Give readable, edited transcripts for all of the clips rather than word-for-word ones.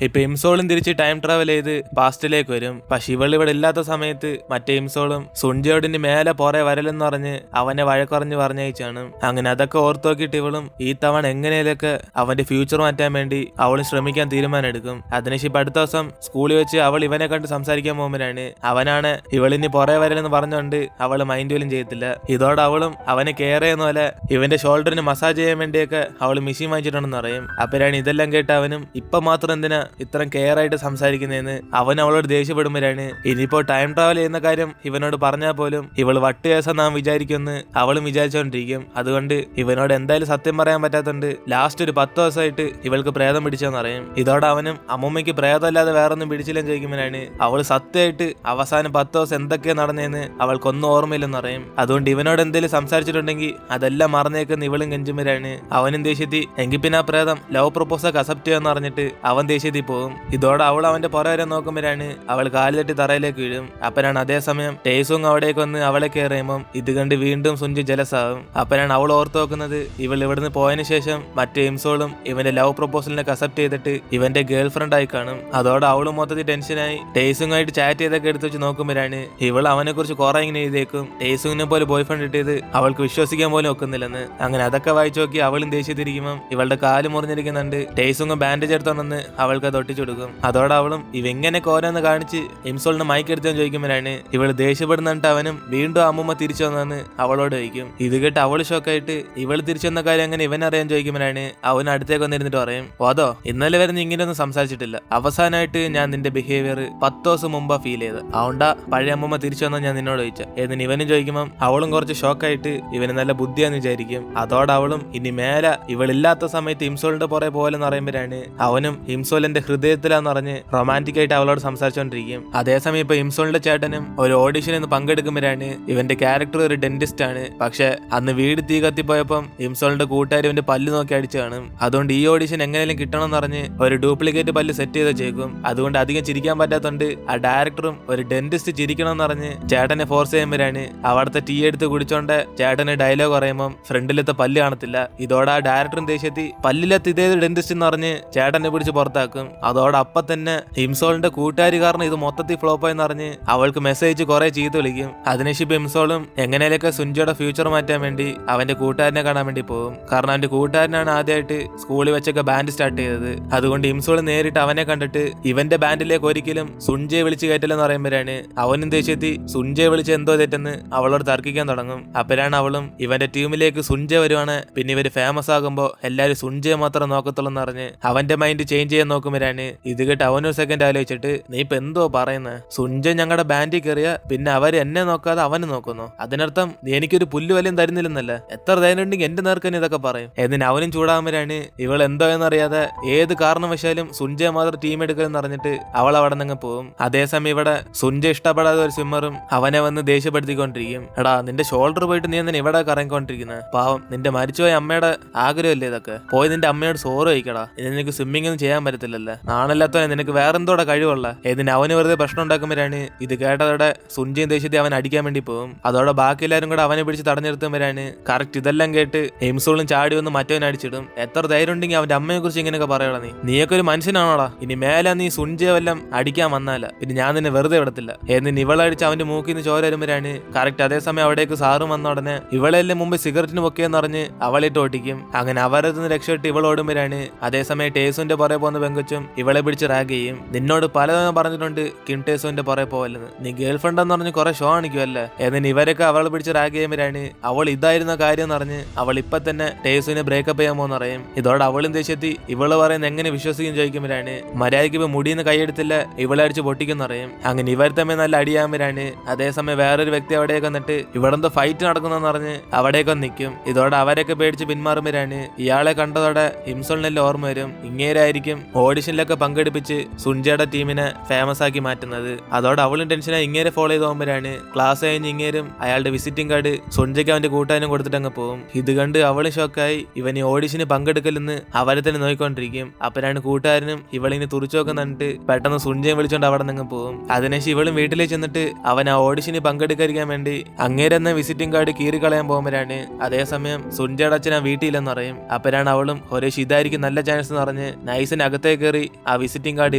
ഇപ്പൊ ഇംസോളും തിരിച്ച് time travel ചെയ്ത് പാസ്റ്റിലേക്ക് വരും. പക്ഷെ ഇവിടെ ഇല്ലാത്ത സമയത്ത് മറ്റേ ഇംസോളും സുൻജയോടിന് മേലെ പോറെ വരലെന്ന് പറഞ്ഞ് അവനെ വഴക്കുറഞ്ഞ് പറഞ്ഞയച്ചാണ്. അങ്ങനെ അതൊക്കെ ഓർത്ത് നോക്കിയിട്ട് ഇവളും ഈ തവണ എങ്ങനെയൊക്കെ അവന്റെ ഫ്യൂച്ചർ മാറ്റാൻ വേണ്ടി അവളും ശ്രമിക്കാൻ തീരുമാനം എടുക്കും. അതിനുശേഷം അടുത്ത ദിവസം സ്കൂളിൽ വെച്ച് അവൾ ഇവനെ കണ്ട് സംസാരിക്കാൻ പോകുമ്പോഴാണ് അവനാണ് ഇവളിനി പുറേ വരലെന്ന് പറഞ്ഞുകൊണ്ട് അവള് മൈൻഡ് പോലും ചെയ്യത്തില്ല. ഇതോടെ അവളും അവനെ കെയർ ചെയ്യുന്ന പോലെ ഇവന്റെ ഷോൾഡറിന് മസാജ് ചെയ്യാൻ വേണ്ടിയൊക്കെ അവള് മെഷീൻ വാങ്ങിച്ചിട്ടുണ്ടെന്ന് പറയും. അപ്പോഴാണ് ഇതെല്ലാം കേട്ട് അവനും ഇപ്പൊ മാത്രം എന്തിനാ ഇത്രയും കെയർ ആയിട്ട് സംസാരിക്കുന്നതെന്ന് അവൻ അവളോട് ദേഷ്യപ്പെടുമ്പോഴാണ് ഇനിയിപ്പോ ടൈം ട്രാവൽ ചെയ്യുന്ന കാര്യം ഇവനോട് പറഞ്ഞാൽ പോലും ഇവള് വട്ടുകേസം നാം വിചാരിക്കുമെന്ന് അവളും വിചാരിച്ചോണ്ടിരിക്കും. അതുകൊണ്ട് ഇവനോട് എന്തായാലും സത്യം പറയാൻ പറ്റാത്തോണ്ട് ലാസ്റ്റ് ഒരു 10 ദിവസമായിട്ട് ഇവൾക്ക് പ്രേതം പിടിച്ചെന്ന് പറയും. ഇതോടെ അവനും അമ്മൂമ്മയ്ക്ക് പ്രേതമല്ലാതെ വേറൊന്നും പിടിച്ചില്ലെന്ന് ചോദിക്കുമ്പോഴാണ് അവള് സത്യമായിട്ട് അവസാനം 10 ദിവസം എന്തൊക്കെയാ നടന്നതെന്ന് അവൾക്കൊന്നും ഓർമ്മയില്ലെന്ന് പറയും. അതുകൊണ്ട് ഇവനോട് എന്തെങ്കിലും സംസാരിച്ചിട്ടുണ്ടെങ്കിൽ അതെല്ലാം മറന്നേക്കെന്ന് ഇവളും കെഞ്ചുമ്പോഴാണ് അവനും ദേഷ്യത്തി എങ്കിൽ പിന്നെ ആ പ്രേതം ലവ് പ്രൊപ്പോസൽ അക്സെപ്റ്റ് ചെയ്യാന്ന് പറഞ്ഞിട്ട് അവൻ ദേഷ്യത്തിൽ പോകും. ഇതോടെ അവൾ അവന്റെ പുറവരെ നോക്കുമ്പോഴാണ് അവൾ കാല് തട്ടി തറയിലേക്ക് വീഴും. അപ്പനാണ് അതേസമയം ടേസുങ് അവിടേക്ക് വന്ന് അവളെ കെയർ ചെയ്യുമ്പോൾ ഇത് കണ്ട് വീണ്ടും സുഞ്ചു ജലസാവും. അപ്പനാണ് അവൾ ഓർത്ത് നോക്കുന്നത് ഇവൾ ഇവിടുന്ന് പോയതിനു ശേഷം മറ്റേ ഇംസോളും ഇവന്റെ ലവ് പ്രൊപ്പോസലിനെ അക്സെപ്റ്റ് ചെയ്തിട്ട് ഇവന്റെ ഗേൾ ഫ്രണ്ട് ആയി കാണും. അതോടെ അവളും മൊത്തത്തിൽ ടെൻഷനായി ടേസുങ്ങായിട്ട് ചാറ്റ് ചെയ്തൊക്കെ എടുത്ത് വെച്ച് നോക്കുമ്പോഴാണ് ഇവൾ അവനെ കുറിച്ച് കുറെ ഇങ്ങനെ എഴുതിയേക്കും ടേസുങ്ങിനെ പോലെ ബോയ് ഫ്രണ്ട് കിട്ടിയത് അവൾക്ക് വിശ്വസിക്കാൻ പോലും ഒക്കുന്നില്ലെന്ന്. അങ്ങനെ അതൊക്കെ വായിച്ചു നോക്കി അവളും ദേഷ്യത്തിരിക്കുമ്പോൾ ഇവളുടെ കാല് മുറിഞ്ഞിരിക്കുന്നുണ്ട്. ടേസുങ് ബാൻഡേജ് എടുത്തോണ്ടെന്ന് അവൾക്ക് അത് ഒട്ടിച്ചു കൊടുക്കും. അതോടെ അവളും ഇവെങ്ങനെ കോരെന്ന് കാണിച്ച് ഇംസോളിന് മൈക്കെടുത്തെന്ന് ചോദിക്കുമ്പോഴാണ് ഇവള് ദേഷ്യപ്പെടുന്നിട്ട് അവനും വീണ്ടും അമ്മൂമ്മ തിരിച്ചു വന്നെന്ന് അവളോട് ചോദിക്കും. ഇത് കേട്ട് അവള് ഷോക്കായിട്ട് ഇവള് തിരിച്ചു വന്ന കാര്യം അങ്ങനെ ഇവൻ അറിയാൻ ചോദിക്കുമ്പോഴാണ് അവൻ അടുത്തേക്ക് വന്നിരുന്നിട്ട് പറയും അതോ ഇന്നലെ വരെ നീ ഇങ്ങനെയൊന്നും സംസാരിച്ചിട്ടില്ല. അവസാനമായിട്ട് ഞാൻ നിന്റെ ബിഹേവിയർ 10 ദിവസം മുമ്പാ ഫീൽ ചെയ്ത്. അതുകൊണ്ടാ പഴയ അമ്മൂമ്മ തിരിച്ചു വന്നാൽ ഞാൻ നിന്നോട് ചോദിച്ച. എന്നിട്ട് ഇവനും ചോദിക്കുമ്പോൾ അവളും കുറച്ച് ഷോക്കായിട്ട് ഇവന് നല്ല ബുദ്ധിയാന്ന് വിചാരിക്കും. അതോടെ അവളും ഇനി മേലെ ഇവളില്ലാത്ത സമയത്ത് ഇംസോളിന്റെ പുറകെ പോലെന്ന് പറയുമ്പോഴാണ് അവനും ഇംസോലിന്റെ ഹൃദയത്തിലാന്ന് പറഞ്ഞ് റൊമാൻറ്റിക് ആയിട്ട് അവളോട് സംസാരിച്ചോണ്ടിരിക്കും. അതേസമയം ഇപ്പൊ ഇംസോളിന്റെ ചേട്ടനും ഒരു ഓഡിഷനിൽ പങ്കെടുക്കുമ്പോഴാണ് ഇവന്റെ ക്യാരക്ടർ ഒരു ഡെന്റിസ്റ്റ് ആണ്. പക്ഷെ അന്ന് വീട് തീ കത്തിപ്പോയപ്പം ഇംസോളിന്റെ കൂട്ടുകാർ ഇവന്റെ പല്ല് നോക്കി അടിച്ചു കാണും. അതുകൊണ്ട് ഈ ഓഡിഷൻ എങ്ങനെയും കിട്ടണം എന്ന് പറഞ്ഞ് ഒരു ഡ്യൂപ്ലിക്കേറ്റ് പല്ല് സെറ്റ് ചെയ്ത് ചേക്കും. അതുകൊണ്ട് അധികം ചിരിക്കാൻ പറ്റാത്തോണ്ട് ആ ഡയറക്ടറും ഒരു ഡെന്റിസ്റ്റ് ചിരിക്കണം എന്ന് പറഞ്ഞ് ചേട്ടനെ ഫോഴ്സ് ചെയ്യുമ്പോഴാണ് അവിടുത്തെ ടീ എടുത്ത് കുടിച്ചോണ്ട് ചേട്ടന് ഡയലോഗ് പറയുമ്പോൾ ഫ്രണ്ടിലത്തെ പല്ല് കാണത്തില്ല. ഇതോടെ ആ ഡയറക്ടറും ദേഷ്യത്തി പല്ലിലത്ത് ഇതേ ഡെന്റിസ്റ്റ് എന്ന് പറഞ്ഞ് ചേട്ടനെ പിടിച്ച് പുറത്താക്കും. അതോടെ അപ്പൊ തന്നെ ഇംസോളിന്റെ കൂട്ടുകാരി കാരണം ഇത് മൊത്തത്തിൽ ഫ്ലോപ്പായെന്ന് പറഞ്ഞ് അവൾക്ക് മെസ്സേജ് കുറെ ചീത്ത വിളിക്കും. അതിനുശേഷം ഇംസോളും എങ്ങനെയൊക്കെ സുഞ്ചയുടെ ഫ്യൂച്ചർ മാറ്റാൻ വേണ്ടി അവന്റെ കൂട്ടുകാരനെ കാണാൻ വേണ്ടി പോകും. കാരണം അവന്റെ കൂട്ടുകാരനാണ് ആദ്യമായിട്ട് സ്കൂളിൽ വെച്ചൊക്കെ ബാൻഡ് സ്റ്റാർട്ട് ചെയ്തത്. അതുകൊണ്ട് ഇംസോൾ നേരിട്ട് അവനെ കണ്ടിട്ട് ഇവന്റെ ബാൻഡിലേക്ക് ഒരിക്കലും സുഞ്ചയെ വിളിച്ച് കയറ്റില്ലെന്ന് പറയുമ്പോഴാണ് അവനും ദേഷ്യത്തി സുഞ്ചയെ വിളിച്ച് എന്തോ തെറ്റെന്ന് അവളോട് തർക്കിക്കാൻ തുടങ്ങും. അപ്പോഴാണ് അവളും ഇവന്റെ ടീമിലേക്ക് സുഞ്ചയ വരുവാണ് പിന്നെ ഇവര് ഫേമസ് ആകുമ്പോ എല്ലാരും സുഞ്ചയെ മാത്രം നോക്കത്തുള്ളൂ എന്ന് പറഞ്ഞ് അവന്റെ മൈൻഡ് ചേഞ്ച് ചെയ്യാൻ നോക്കുമ്പോഴാണ് ഇത് കേട്ട് അവനൊരു സെക്കൻഡ് ആലോചിച്ചിട്ട് നീ ഇപ്പൊ എന്തോ പറയുന്നത്? സുഞ്ചൻ ഞങ്ങളുടെ ബാൻഡിൽ കയറിയ പിന്നെ അവര് എന്നെ നോക്കാതെ അവന് നോക്കുന്നു. അതിനർത്ഥം നീ എനിക്കൊരു പുല്ല് വലയും തരുന്നില്ലെന്നല്ല. എത്ര ധൈര്യം ഉണ്ടെങ്കിൽ എന്റെ നേർക്കന്നെ ഇതൊക്കെ പറയും. എന്നിന് അവനും ചൂടാകുമ്പോഴാണ് ഇവൾ എന്തോ എന്നറിയാതെ ഏത് കാരണവശാലും സുഞ്ചയെ മാത്രം ടീം എടുക്കലെന്ന് പറഞ്ഞിട്ട് അവൾ അവിടെ നിന്ന് പോകും. അതേസമയം ഇവിടെ സുഞ്ച ഇഷ്ടപ്പെടാതെ ഒരു സ്വിമ്മറും അവനെ വന്ന് ദേഷ്യപ്പെടുത്തിക്കൊണ്ടിരിക്കും. എടാ നിന്റെ ഷോൾഡർ പോയിട്ട് നീ എന്തിനാ ഇവിടെ കറങ്ങിക്കൊണ്ടിരിക്കുന്നത്? പാവം നിന്റെ മരിച്ചുപോയ അമ്മയുടെ ആഗ്രഹമല്ലേ ഇതൊക്കെ. പോയി നിന്റെ അമ്മയോട് സോറ് ചോദിക്കടാ. ഇനി നിനക്ക് സ്വിമ്മിംഗ് ഒന്നും ചെയ്യാൻ പറ്റത്തില്ലല്ലേ. നാണല്ലാത്തവനെ നിനക്ക് വേറെന്തോടെ കഴിവുള്ള. ഇതിന് അവന് വെറുതെ പ്രശ്നം ഉണ്ടാക്കുമ്പോഴാണ് ഇത് കേട്ടതോടെ സുഞ്ചയും ദേഷ്യത്തെ അവൻ അടിക്കാൻ വേണ്ടി പോകും. അതോടെ ബാക്കി എല്ലാവരും കൂടെ അവനെ പിടിച്ച് തടഞ്ഞെടുത്തുമ്പോഴാണ് കറക്റ്റ് ഇതെല്ലാം കേട്ട് എയിംസോളും ചാടി വന്ന് മറ്റവൻ അടിച്ചിടും. എത്ര ധൈര്യം ഉണ്ടെങ്കിൽ അവന്റെ അമ്മയെ കുറിച്ച് ഇങ്ങനെയൊക്കെ പറയടാ. നീയൊക്കെ ഒരു മനുഷ്യനാണോടാ? ഇനി മേലെ നീ സുഞ്ചയെ വല്ലം അടിക്കാൻ വന്നാല പിന്നെ ഞാൻ നിന്നെ വെറുതെ വിടത്തില്ല. എന്നിന് ഇവളടിച്ച് അവന്റെ മൂക്കിൽ നിന്ന് ചോര വരുമ്പോഴാണ് കറക്റ്റ് അതേസമയം അവിടേക്ക് സാറും വന്ന ഉടനെ ഇവളെല്ലാം മുമ്പ് സിഗരറ്റിന് പൊക്കിയെന്ന് പറഞ്ഞ് അവളിട്ട് ഓട്ടിക്കും. അങ്ങനെ അവരത് രക്ഷപ്പെട്ട് ഇവൾ ഓടുമ്പോഴാണ് അതേസമയം ടേസുന്റെ പുറകെ പോകുന്ന പെങ്കൊച്ചും ഇവളെ പിടിച്ച് റാഗ് ചെയ്യും. നിന്നോട് പലതവണ പറഞ്ഞിട്ടുണ്ട് കിം ടേസുന്റെ പുറകെ പോവല്ലെന്ന്. നീ ഗേൾ ഫ്രണ്ട് എന്ന് പറഞ്ഞ് കുറെ ഷോ കാണിക്കുമല്ലേ. എന്നിന് ഇവരൊക്കെ അവളെ പിടിച്ച് റാഗ് ചെയ്യുമ്പോഴാണ് അവൾ ഇതായിരുന്ന കാര്യം എന്ന് പറഞ്ഞ് അവൾ ഇപ്പൊ തന്നെ ടേസുവിനെ ബ്രേക്കപ്പ് ചെയ്യാൻ പോകുന്ന പറയും. ഇതോടെ അവളും ദേഷ്യത്തി ഇവള് പറയുന്ന എങ്ങനെ വിശ്വസിക്കും ചോദിക്കുമ്പോഴാണ് മര്യാദയ്ക്ക് ഇപ്പൊ മുടിയെന്ന് കൈയെടുത്തില്ല ഇവളെ അടിച്ച് പൊട്ടിക്കുന്ന പറയും. അങ്ങനെ ഇവർ തമ്മിൽ നല്ല അടിയാകുമ്പോഴാണ് അതേസമയം വേറൊരു വ്യക്തി അവിടേക്ക് വന്നിട്ട് ഇവിടെന്തോ ഫൈറ്റ് നടക്കുന്നെന്ന് പറഞ്ഞ് അവിടേക്ക് നിൽക്കും. ഇതോടെ അവരൊക്കെ പേടിച്ച് പിന്മാറുമ്പോഴാണ് ഇയാളെ കണ്ടതോടെ ഇംസോളിനെല്ലാം ഓർമ്മ വരും. ഇങ്ങേരായിരിക്കും ഓഡിഷനിലൊക്കെ പങ്കെടുപ്പിച്ച് സുഞ്ചയുടെ ടീമിനെ ഫേമസ് ആക്കി മാറ്റുന്നത്. അതോടെ അവളും ടെൻഷനായി ഇങ്ങേരെ ഫോളോ ചെയ്ത് പോകുമ്പോഴാണ് ക്ലാസ് കഴിഞ്ഞ് ഇങ്ങേരും അയാളുടെ വിസിറ്റിംഗ് കാർഡ് സുഞ്ചയ്ക്ക് അവന്റെ കൂട്ടാനും കൊടുത്തിട്ട് അങ്ങ് പോകും. ഇത് കണ്ട് അവള് ഷോക്കായി ഇവൻ ഈ ഓഡിഷന് പങ്കെടുക്കലെന്ന് അവരെ തന്നെ നോക്കിക്കൊണ്ടിരിക്കും. അപ്പനാണ് കൂട്ടുകാരനും ഇവളിനെ തുറിച്ചു നോക്കുന്നിട്ട് പെട്ടെന്ന് സുഞ്ചയെ വിളിച്ചോണ്ട് അവിടെ നിന്ന് പോകും. അതിനുശേഷം ഇവളും വീട്ടിലേക്ക് ചെന്നിട്ട് അവൻ ആ ഓഡിഷന് പങ്കെടുക്കാതിരിക്കാൻ വേണ്ടി അങ്ങേരെന്ന വിസിറ്റിംഗ് കാർഡ് കീറിക്കളയാൻ പോകുമ്പോഴാണ് അതേസമയം സുഞ്ചയുടെ അച്ഛൻ ആ വീട്ടിലെന്ന് പറയും. അപ്പനാണ് അവളും ഒരേ ഇതായിരിക്കും നല്ല ചാൻസ് എന്ന് പറഞ്ഞ് നൈസിന് അകത്തേക്ക് കയറി ആ വിസിറ്റിംഗ് കാർഡ്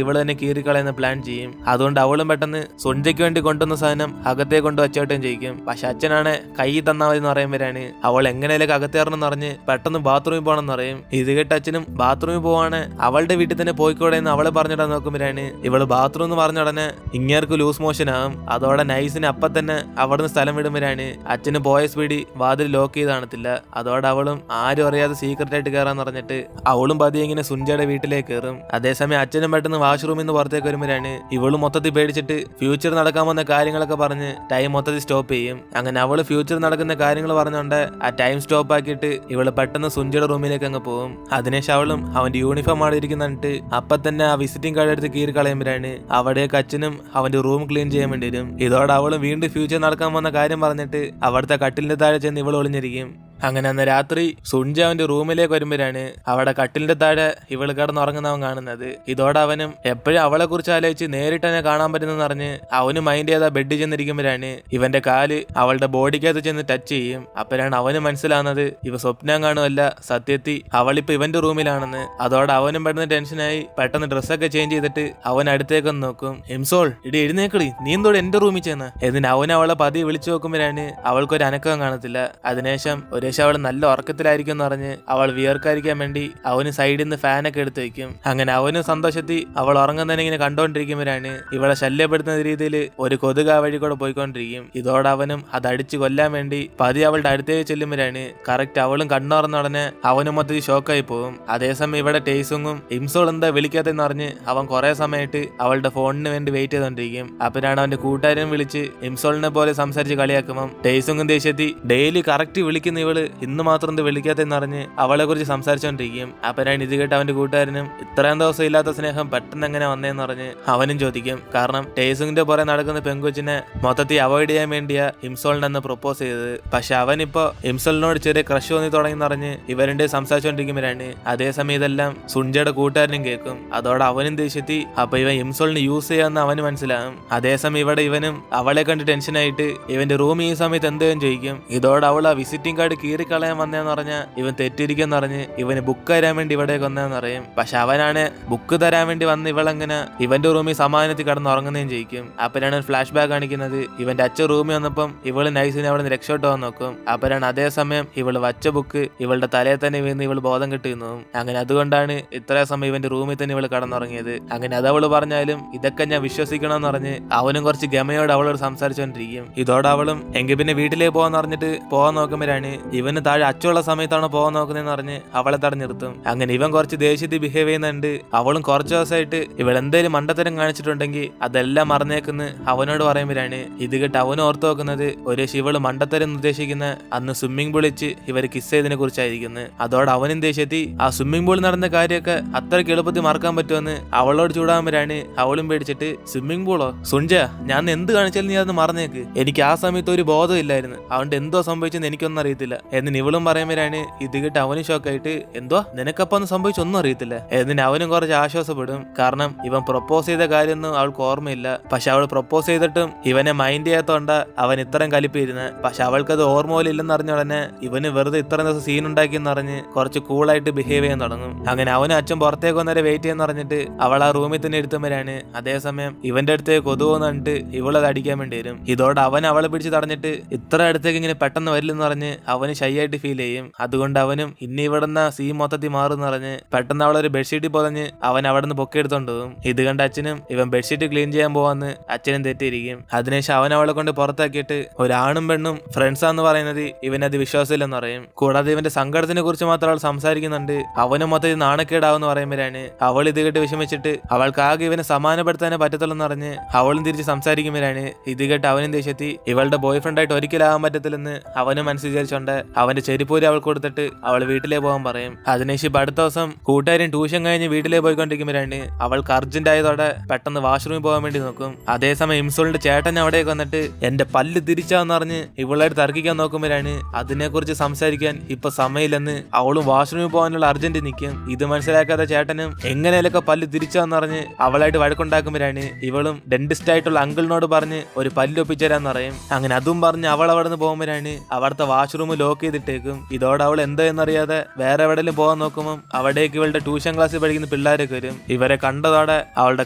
ഇവള് തന്നെ കീറിക്കളയുന്ന പ്ലാൻ ചെയ്യും. അതുകൊണ്ട് അവളും പെട്ടെന്ന് സുഞ്ചയ്ക്ക് വേണ്ടി കൊണ്ടുവന്ന സാധനം അകത്തേ കൊണ്ട് വച്ചോട്ടം ചെയ്യിക്കും. പക്ഷെ അച്ഛനാണ് കൈ തന്നാ മതി എന്ന് പറയുമ്പോഴാണ് അവൾ എങ്ങനെയൊക്കെ അകത്തേറണമെന്ന് പറഞ്ഞ് പെട്ടെന്ന് ബാത്റൂമിൽ പോകണമെന്ന് പറയും. ഇത് കേട്ട് അച്ഛനും ബാത്റൂമിൽ പോവാണ് അവളുടെ വീട്ടിൽ തന്നെ പോയിക്കോടെ എന്ന് അവളെ പറഞ്ഞിടാൻ നോക്കുമ്പോഴാണ് ഇവള് ബാത്റൂം എന്ന് പറഞ്ഞ ഉടനെ ഇങ്ങേർക്ക് ലൂസ് മോഷൻ ആകും. അതോടെ നൈസിന് അപ്പം തന്നെ അവിടുന്ന് സ്ഥലം വിടുമ്പോഴാണ് അച്ഛന് പോയ സ്പീഡി വാതിൽ ലോക്ക് ചെയ്ത് കാണത്തില്ല. അതോടെ അവളും ആരും അറിയാതെ സീക്രട്ട് ആയിട്ട് കയറാന്ന് പറഞ്ഞിട്ട് അവളും പതിയെ ഇങ്ങനെ സുഞ്ചയുടെ വീട്ടിലേക്ക് കയറും. അതേസമയം അച്ഛനും പെട്ടെന്ന് വാഷ്റൂമിൽ നിന്ന് പുറത്തേക്ക് വരുമ്പോഴാണ് ഇവളും മൊത്തത്തിൽ പേടിച്ചിട്ട് ഫ്യൂച്ചർ നടക്കാൻ വന്ന കാര്യങ്ങളൊക്കെ പറഞ്ഞ് ടൈം മൊത്തത്തിൽ സ്റ്റോപ്പ് ചെയ്യും. അങ്ങനെ അവള് ഫ്യൂച്ചർ നടക്കുന്ന കാര്യങ്ങൾ പറഞ്ഞുകൊണ്ട് ആ ടൈം സ്റ്റോപ്പ് ആക്കിയിട്ട് ഇവള് പെട്ടെന്ന് സുഞ്ചയുടെ റൂമിലേക്ക് അങ്ങ് പോകും. അതിനുശേഷം അവളും അവന്റെ യൂണിഫോം ആണ് ഇരിക്കുന്നിട്ട് അപ്പൊ തന്നെ ആ വിസിറ്റിംഗ് കാർഡ് എടുത്ത് കീറി കളയുമ്പോഴാണ് അവിടേക്ക് അച്ഛനും അവന്റെ റൂം ക്ലീൻ ചെയ്യാൻ വേണ്ടി വരും. ഇതോടെ അവളും വീണ്ടും ഫ്യൂച്ചർ നടക്കാൻ വന്ന കാര്യം പറഞ്ഞിട്ട് അവിടുത്തെ കട്ടിലിന്റെ താഴെ ചെന്ന് ഇവൾ ഒളിഞ്ഞിരിക്കും. അങ്ങനെ അന്ന് രാത്രി സുഞ്ച അവന്റെ റൂമിലേക്ക് വരുമ്പോഴാണ് അവിടെ കട്ടിലിന്റെ താഴെ ഇവള് കിടന്നുറങ്ങുന്നവൻ കാണുന്നത്. ഇതോടെ അവനും എപ്പോഴും അവളെ കുറിച്ച് ആലോചിച്ച് നേരിട്ട് തന്നെ കാണാൻ പറ്റുന്നെന്ന് പറഞ്ഞ് അവന് മൈൻഡ് ചെയ്താ ബെഡിൽ ചെന്നിരിക്കുമ്പോഴാണ് ഇവന്റെ കാല് അവളുടെ ബോഡിക്കകത്ത് ചെന്ന് ടച്ച് ചെയ്യും. അപ്പോഴാണ് അവന് മനസ്സിലാവുന്നത് ഇവ സ്വപ്നം കാണുമല്ല, സത്യത്തിൽ അവളിപ്പോ ഇവന്റെ റൂമിലാണെന്ന്. അതോടെ അവനും പെട്ടെന്ന് ടെൻഷനായി പെട്ടെന്ന് ഡ്രസ്സൊക്കെ ചേഞ്ച് ചെയ്തിട്ട് അവൻ അടുത്തേക്കൊന്ന് നോക്കും. എംസോൾ ഇടി എഴുന്നേക്കളി, നീ എന്തോടെ എന്റെ റൂമിൽ ചെന്ന് എന്നിട്ട് അവൻ അവളെ പതിയെ വിളിച്ചു നോക്കുമ്പോഴാണ് അവൾക്കൊരു അനക്കം കാണത്തില്ല. അതിനുശേഷം ഒരു അവൾ നല്ല ഉറക്കത്തിലായിരിക്കും എന്ന് പറഞ്ഞ് അവൾ വിയർക്കാതിരിക്കാൻ വേണ്ടി അവന് സൈഡിൽ നിന്ന് ഫാനൊക്കെ എടുത്ത് വെക്കും. അങ്ങനെ അവനും സന്തോഷത്തിൽ അവൾ ഉറങ്ങുന്നതിനെ ഇങ്ങനെ കണ്ടോണ്ടിരിക്കുമ്പോഴാണ് ഇവളെ ശല്യപ്പെടുത്തുന്ന രീതിയിൽ ഒരു കൊതുക് ആ വഴി കൂടെ പോയിക്കൊണ്ടിരിക്കും. ഇതോടെ അവനും അത് അടിച്ചു കൊല്ലാൻ വേണ്ടി പതിയെ അവളുടെ അടുത്തേക്ക് ചെല്ലുമ്പോഴാണ് കറക്റ്റ് അവളും കണ്ണുറന്ന ഉടനെ അവനും മൊത്തത്തിൽ ഷോക്കായി പോകും. അതേസമയം ഇവിടെ ടേസുങ്ങും ഇംസോൾ എന്താ വിളിക്കാത്തെന്ന് പറഞ്ഞ് അവൻ കുറെ സമയമായിട്ട് അവളുടെ ഫോണിന് വേണ്ടി വെയിറ്റ് ചെയ്തോണ്ടിരിക്കും. അപ്പോഴാണ് അവന്റെ കൂട്ടുകാരൻ വിളിച്ച് ഇംസോളിനെ പോലെ സംസാരിച്ച് കളിയാക്കുമ്പോൾ ടേസുങ്ങും ദേഷ്യത്തിൽ ഡെയിലി കറക്റ്റ് വിളിക്കുന്ന ഇവള് ഇന്ന് മാത്രം എന്ത് വിളിക്കാത്തെന്ന് പറഞ്ഞ് അവളെ കുറിച്ച് സംസാരിച്ചോണ്ടിരിക്കും. അപ്പോഴാണ് ഇത് കേട്ട് അവന്റെ കൂട്ടുകാരനും ഇത്രയും ദിവസം ഇല്ലാത്ത സ്നേഹം പെട്ടെന്ന് എങ്ങനെ വന്നേന്ന് പറഞ്ഞ് അവനും ചോദിക്കും. കാരണം ടേസുങ്ങിന്റെ പുറകെ നടക്കുന്ന പെങ്കൊച്ചിനെ മൊത്തത്തിൽ അവോയ്ഡ് ചെയ്യാൻ വേണ്ടിയാ ഇംസോളിനെ പ്രൊപ്പോസ് ചെയ്തത്. പക്ഷെ അവനിപ്പോ ഇംസോളിനോട് ചെറിയ ക്രഷ് തോന്നി തുടങ്ങിന്ന് പറഞ്ഞ് ഇവരുടെ സംസാരിച്ചോണ്ടിരിക്കുമ്പോഴാണ് അതേസമയം ഇതെല്ലാം സുഞ്ചയുടെ കൂട്ടുകാരനും കേൾക്കും. അതോടെ അവനും ദേഷ്യത്തി അപ്പൊ ഇവൻ ഇംസോളിനെ യൂസ് ചെയ്യാന്ന് അവന് മനസ്സിലാകും. അതേസമയം ഇവിടെ ഇവനും അവളെ കണ്ട് ടെൻഷനായിട്ട് ഇവന്റെ റൂം ഈ സമയത്ത് എന്തെങ്കിലും ചോദിക്കും. ഇതോടെ അവൾ ആ വിസിറ്റിംഗ് കാർഡ് കീറിക്കളയാൻ വന്നേന്ന് പറഞ്ഞാൽ ഇവൻ തെറ്റിരിക്കുമെന്ന് പറഞ്ഞ് ഇവന് ബുക്ക് തരാൻ വേണ്ടി ഇവിടേക്ക് വന്നതെന്ന് പറയും. പക്ഷെ അവനാണ് ബുക്ക് തരാൻ വേണ്ടി വന്ന് ഇവളെങ്ങനെ ഇവന്റെ റൂമിൽ സമാധാനത്തിൽ കിടന്ന് ഉറങ്ങുന്നതും ചെയ്യിക്കും. അപ്പോഴാണ് ഫ്ലാഷ് ബാക്ക് കാണിക്കുന്നത് ഇവന്റെ അച്ഛൻ റൂമിൽ വന്നപ്പം ഇവള് നൈസിനെ അവിടെ നിന്ന് രക്ഷോട്ട് പോകാൻ നോക്കും. അപ്പോഴാണ് അതേസമയം ഇവള് വച്ച ബുക്ക് ഇവളുടെ തലയിൽ തന്നെ വീണ് ഇവള് ബോധം കിട്ടുന്നു. അങ്ങനെ അതുകൊണ്ടാണ് ഇത്രയും സമയം ഇവന്റെ റൂമിൽ തന്നെ ഇവള് കടന്നുറങ്ങിയത്. അങ്ങനെ അതവള് പറഞ്ഞാലും ഇതൊക്കെ ഞാൻ വിശ്വസിക്കണമെന്ന് പറഞ്ഞ് അവനും കുറച്ച് ഗമയോട് അവളോട് സംസാരിച്ചോണ്ടിരിക്കും. ഇതോടെ അവളും എങ്കിൽ പിന്നെ വീട്ടിലേക്ക് പോകാന്ന് പറഞ്ഞിട്ട് പോകാൻ നോക്കുമ്പോഴാണ് ഇവന് താഴെ അച്ചുള്ള സമയത്താണ് പോകാൻ നോക്കുന്നതെന്ന് പറഞ്ഞ് അവളെ തടഞ്ഞിർത്തും. അങ്ങനെ ഇവൻ കുറച്ച് ദേഷ്യത്തിൽ ബിഹേവ് ചെയ്യുന്നുണ്ട്. അവളും കുറച്ച് ദിവസമായിട്ട് ഇവൾ എന്തേലും മണ്ടത്തരം കാണിച്ചിട്ടുണ്ടെങ്കിൽ അതെല്ലാം മറന്നേക്കുന്ന് അവനോട് പറയുമ്പോഴാണ് ഇത് കേട്ട് അവൻ ഓർത്തു നോക്കുന്നത് ഒരു ശിവള് മണ്ടത്തരം നിർദ്ദേശിക്കുന്ന അന്ന് സ്വിമ്മിംഗ് പൂൾ വെച്ച് ഇവർ കിസ് ചെയ്തതിനെ കുറിച്ചായിരിക്കുന്നു. അതോടെ അവനും ദേഷ്യത്തിൽ ആ സ്വിമ്മിംഗ് പൂളിൽ നടന്ന കാര്യമൊക്കെ അത്രയ്ക്ക് എളുപ്പത്തിൽ മറക്കാൻ പറ്റുമെന്ന് അവളോട് ചൂടാകുമ്പോഴാണ് അവളും പേടിച്ചിട്ട് സ്വിമ്മിംഗ് പൂളോ സുഞ്ച ഞാൻ എന്ത് കാണിച്ചാലും നീ അതൊന്ന് മറന്നേക്ക്, എനിക്ക് ആ സമയത്ത് ഒരു ബോധം ഇല്ലായിരുന്നു, അതുകൊണ്ട് എന്തോ സംഭവിച്ചെന്ന് എനിക്കൊന്നും അറിയത്തില്ല എന്ന് ഇവളും പറയുമ്പോഴാണ് ഇത് കേട്ട് അവനും ഷോക്കായിട്ട് എന്തോ നിനക്കപ്പൊന്നും സംഭവിച്ചൊന്നും അറിയത്തില്ല എന്നിട്ട് അവനും കുറച്ച് ആശ്വാസപ്പെടും. കാരണം ഇവൻ പ്രൊപ്പോസ് ചെയ്ത കാര്യമൊന്നും അവൾക്ക് ഓർമ്മയില്ല. പക്ഷെ അവൾ പ്രൊപ്പോസ് ചെയ്തിട്ടും ഇവനെ മൈൻഡ് ചെയ്യാത്തോണ്ടാ അവൻ ഇത്രയും കലിപ്പിരുന്ന്. പക്ഷെ അവൾക്കത് ഓർമ്മ പോലും ഇല്ലെന്ന് അറിഞ്ഞ ഉടനെ ഇവന് വെറുതെ ഇത്രയും ദിവസം സീൻ ഉണ്ടാക്കിയെന്ന് പറഞ്ഞ് കുറച്ച് കൂളായിട്ട് ബിഹേവ് ചെയ്യാൻ തുടങ്ങും. അങ്ങനെ അവനും അച്ഛൻ പുറത്തേക്ക് വന്നേരെ വെയിറ്റ് ചെയ്യാന്ന് പറഞ്ഞിട്ട് അവൾ ആ റൂമിൽ തന്നെ എടുത്തുമ്പോഴാണ് അതേസമയം ഇവന്റെ അടുത്തേക്ക് കൊതുവെന്ന് പറഞ്ഞിട്ട് ഇവളത് അടിക്കാൻ വേണ്ടി വരും. ഇതോടെ അവൻ അവളെ പിടിച്ച് തടഞ്ഞിട്ട് ഇത്ര അടുത്തേക്ക് ഇങ്ങനെ പെട്ടെന്ന് വരില്ലെന്ന് പറഞ്ഞ് അവന് ഷൈ ആയിട്ട് ഫീൽ ചെയ്യും. അതുകൊണ്ട് അവനും ഇനി ഇവിടുന്ന സീ മൊത്തത്തിൽ മാറുമെന്ന് പറഞ്ഞ് പെട്ടെന്ന് അവളൊരു ബെഡ്ഷീറ്റ് പൊതഞ്ഞ് അവൻ അവിടെ നിന്ന് പൊക്കിയെടുത്തോണ്ട് പോകും. ഇത് കണ്ട് അച്ഛനും ഇവൻ ബെഡ്ഷീറ്റ് ക്ലീൻ ചെയ്യാൻ പോവാന്ന് അച്ഛനും തെറ്റിയിരിക്കും. അതിനുശേഷം അവൻ അവളെ കൊണ്ട് പുറത്താക്കിയിട്ട് ഒരാണും പെണ്ണും ഫ്രണ്ട്സാന്ന് പറയുന്നത് ഇവനത് വിശ്വാസമില്ലെന്ന് പറയും. കൂടാതെ ഇവന്റെ സങ്കടത്തിനെ കുറിച്ച് മാത്രം അവൾ സംസാരിക്കുന്നുണ്ട്. അവനും മൊത്തത്തിൽ നാണക്കേടാവെന്ന് പറയുമ്പോഴാണ് അവൾ ഇത് കേട്ട് വിഷമിച്ചിട്ട് അവൾക്ക് ആകെ ഇവനെ സമാധാനപ്പെടുത്താനേ പറ്റത്തുള്ളൂ എന്ന് പറഞ്ഞ് അവളും തിരിച്ച് സംസാരിക്കുമ്പോഴാണ് ഇത് കേട്ട് അവനും ദേഷ്യത്തി ഇവളുടെ ബോയ് ഫ്രണ്ടായിട്ട് ഒരിക്കലാകാൻ പറ്റത്തില്ലെന്ന് അവനും മനസ്സ് വിചാരിച്ചോണ്ട് അവന്റെ ചെരുപ്പൂരി അവൾ കൊടുത്തിട്ട് അവൾ വീട്ടിലേക്ക് പോകാൻ പറയും. അതിനുശേഷം അടുത്ത ദിവസം കൂട്ടുകാരൻ ട്യൂഷൻ കഴിഞ്ഞ് വീട്ടിലേക്ക് പോയിക്കൊണ്ടിരിക്കുമ്പോഴാണ് അവൾക്ക് അർജന്റ് ആയതോടെ പെട്ടെന്ന് വാഷ്റൂമിൽ പോകാൻ വേണ്ടി നോക്കും. അതേസമയം ഇംസോളിന്റെ ചേട്ടൻ അവിടേക്ക് വന്നിട്ട് എന്റെ പല്ല് തിരിച്ചാന്ന് പറഞ്ഞ് ഇവളായിട്ട് തർക്കിക്കാൻ നോക്കുമ്പോഴാണ് അതിനെക്കുറിച്ച് സംസാരിക്കാൻ ഇപ്പൊ സമയമില്ലെന്ന് അവളും വാഷ്റൂമിൽ പോകാനുള്ള അർജന്റ് നിൽക്കും. ഇത് മനസ്സിലാക്കാത്ത ചേട്ടനും എങ്ങനെയൊക്കെ പല്ല് തിരിച്ചാന്ന് പറഞ്ഞ് അവളായിട്ട് വഴക്കുണ്ടാക്കുമ്പോഴാണ് ഇവളും ഡെന്റിസ്റ്റ് ആയിട്ടുള്ള അങ്കിളിനോട് പറഞ്ഞ് ഒരു പല്ല് ഒപ്പിച്ചേരാന്ന് പറയും. അങ്ങനെ അതും പറഞ്ഞ് അവൾ അവിടെ നിന്ന് പോകുമ്പോഴാണ് അവിടുത്തെ വാഷ്റൂം ലോക്ക് ലോക്ക് ചെയ്തിട്ടേക്കും. ഇതോടെ അവൾ എന്തോ എന്നറിയാതെ വേറെ എവിടെയും പോകാൻ നോക്കുമ്പോൾ അവിടേക്ക് ഇവളുടെ ട്യൂഷൻ ക്ലാസ്സിൽ പഠിക്കുന്ന പിള്ളേരൊക്കെ വരും. ഇവരെ കണ്ടതോടെ അവളുടെ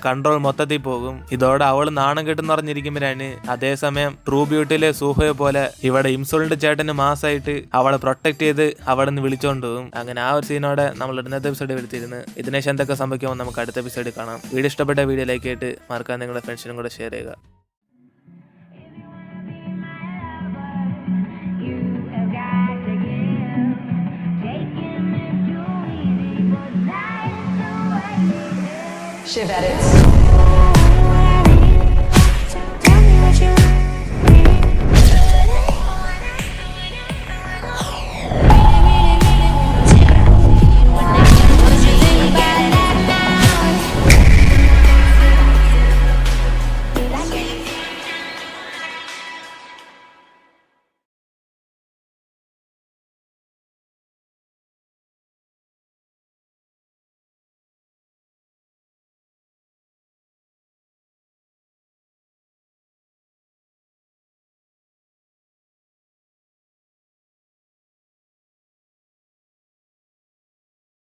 കൺട്രോൾ മൊത്തത്തിൽ പോകും. ഇതോടെ അവൾ നാണം കെട്ടെന്ന് പറഞ്ഞിരിക്കുമ്പോഴാണ് അതേസമയം ട്രൂ ബ്യൂട്ടിയിലെ സൂഹയെ പോലെ ഇവിടെ ഇംസോളിന്റെ ചേട്ടന് മാസമായിട്ട് അവളെ പ്രൊട്ടക്ട് ചെയ്ത് അവിടെ നിന്ന് വിളിച്ചോണ്ട് പോകും. അങ്ങനെ ആ ഒരു സീനോടെ നമ്മൾ ഇന്നത്തെ എപ്പിസോഡ് എടുത്തിരുന്നു. ഇതിനുശേഷം എന്തൊക്കെ സംഭവിക്കുമോ നമുക്ക് അടുത്ത എപ്പിസോഡിൽ കാണാം. വീഡിയോ ഇഷ്ടപ്പെട്ട വീഡിയോ ലൈക്ക് ചെയ്തിട്ട് മറക്കാൻ നിങ്ങളുടെ ഫ്രണ്ട്സിനും കൂടെ ഷെയർ ചെയ്യുക. Shiv Edits.